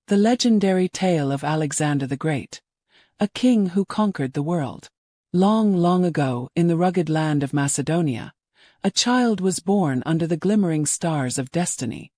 The legendary tale of Alexander the Great, a king who conquered the world. Long, long ago, in the rugged land of Macedonia, a child was born under the glimmering stars of destiny.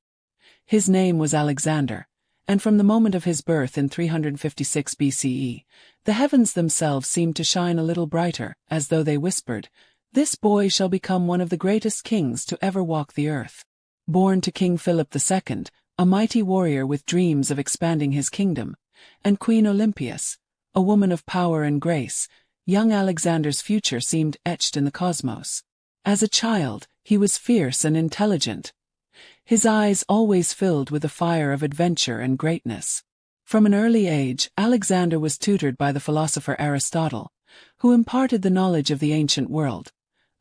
His name was Alexander, and from the moment of his birth in 356 BCE, the heavens themselves seemed to shine a little brighter, as though they whispered, "This boy shall become one of the greatest kings to ever walk the earth." Born to King Philip II, a mighty warrior with dreams of expanding his kingdom, and Queen Olympias, a woman of power and grace, young Alexander's future seemed etched in the cosmos. As a child, he was fierce and intelligent, his eyes always filled with the fire of adventure and greatness. From an early age, Alexander was tutored by the philosopher Aristotle, who imparted the knowledge of the ancient world,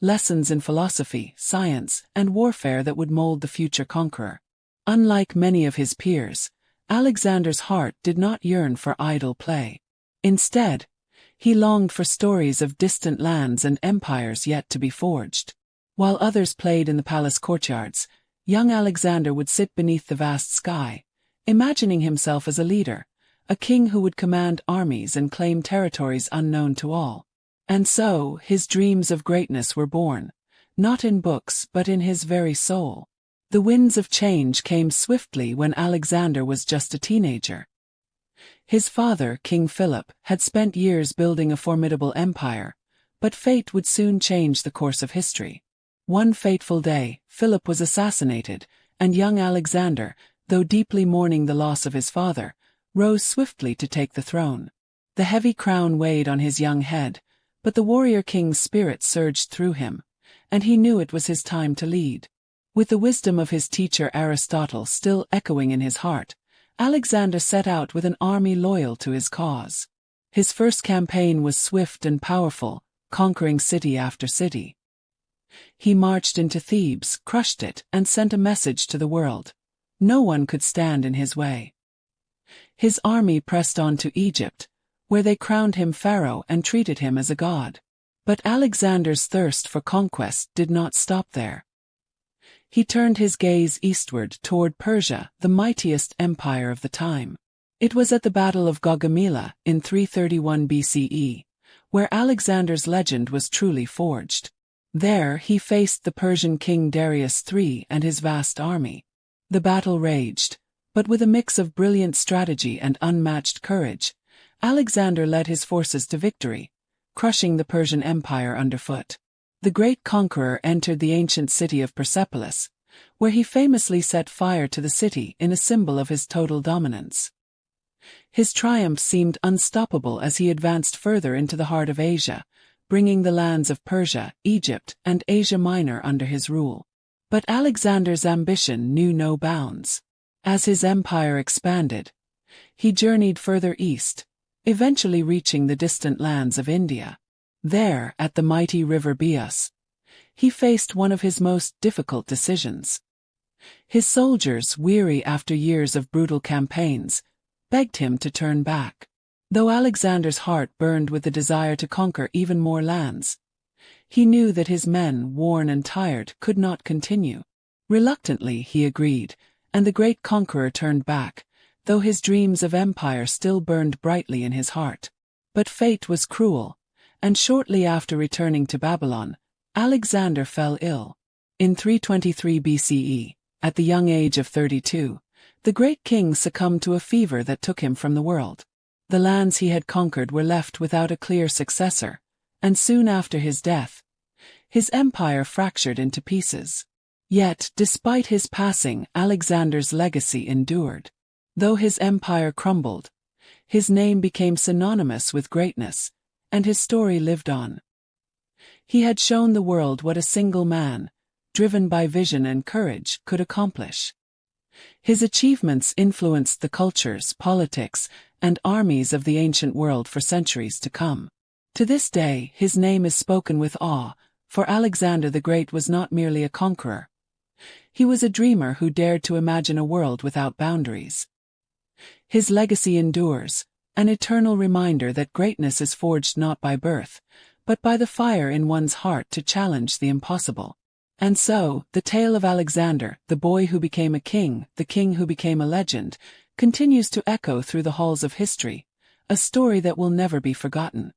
lessons in philosophy, science, and warfare that would mold the future conqueror. Unlike many of his peers, Alexander's heart did not yearn for idle play. Instead, he longed for stories of distant lands and empires yet to be forged. While others played in the palace courtyards, young Alexander would sit beneath the vast sky, imagining himself as a leader, a king who would command armies and claim territories unknown to all. And so, his dreams of greatness were born, not in books but in his very soul. The winds of change came swiftly when Alexander was just a teenager. His father, King Philip, had spent years building a formidable empire, but fate would soon change the course of history. One fateful day, Philip was assassinated, and young Alexander, though deeply mourning the loss of his father, rose swiftly to take the throne. The heavy crown weighed on his young head, but the warrior king's spirit surged through him, and he knew it was his time to lead. With the wisdom of his teacher Aristotle still echoing in his heart, Alexander set out with an army loyal to his cause. His first campaign was swift and powerful, conquering city after city. He marched into Thebes, crushed it, and sent a message to the world. No one could stand in his way. His army pressed on to Egypt, where they crowned him pharaoh and treated him as a god. But Alexander's thirst for conquest did not stop there. He turned his gaze eastward toward Persia, the mightiest empire of the time. It was at the Battle of Gaugamela in 331 BCE, where Alexander's legend was truly forged. There he faced the Persian king Darius III and his vast army. The battle raged, but with a mix of brilliant strategy and unmatched courage, Alexander led his forces to victory, crushing the Persian Empire underfoot. The great conqueror entered the ancient city of Persepolis, where he famously set fire to the city in a symbol of his total dominance. His triumph seemed unstoppable as he advanced further into the heart of Asia, bringing the lands of Persia, Egypt, and Asia Minor under his rule. But Alexander's ambition knew no bounds. As his empire expanded, he journeyed further east, eventually reaching the distant lands of India. There, at the mighty river Beas, he faced one of his most difficult decisions. His soldiers, weary after years of brutal campaigns, begged him to turn back. Though Alexander's heart burned with the desire to conquer even more lands, he knew that his men, worn and tired, could not continue. Reluctantly, he agreed, and the great conqueror turned back, though his dreams of empire still burned brightly in his heart. But fate was cruel, and shortly after returning to Babylon, Alexander fell ill. In 323 BCE, at the young age of 32, the great king succumbed to a fever that took him from the world. The lands he had conquered were left without a clear successor, and soon after his death, his empire fractured into pieces. Yet, despite his passing, Alexander's legacy endured. Though his empire crumbled, his name became synonymous with greatness, and his story lived on. He had shown the world what a single man, driven by vision and courage, could accomplish. His achievements influenced the cultures, politics, and armies of the ancient world for centuries to come. To this day, his name is spoken with awe, for Alexander the Great was not merely a conqueror. He was a dreamer who dared to imagine a world without boundaries. His legacy endures, an eternal reminder that greatness is forged not by birth, but by the fire in one's heart to challenge the impossible. And so, the tale of Alexander, the boy who became a king, the king who became a legend, continues to echo through the halls of history, a story that will never be forgotten.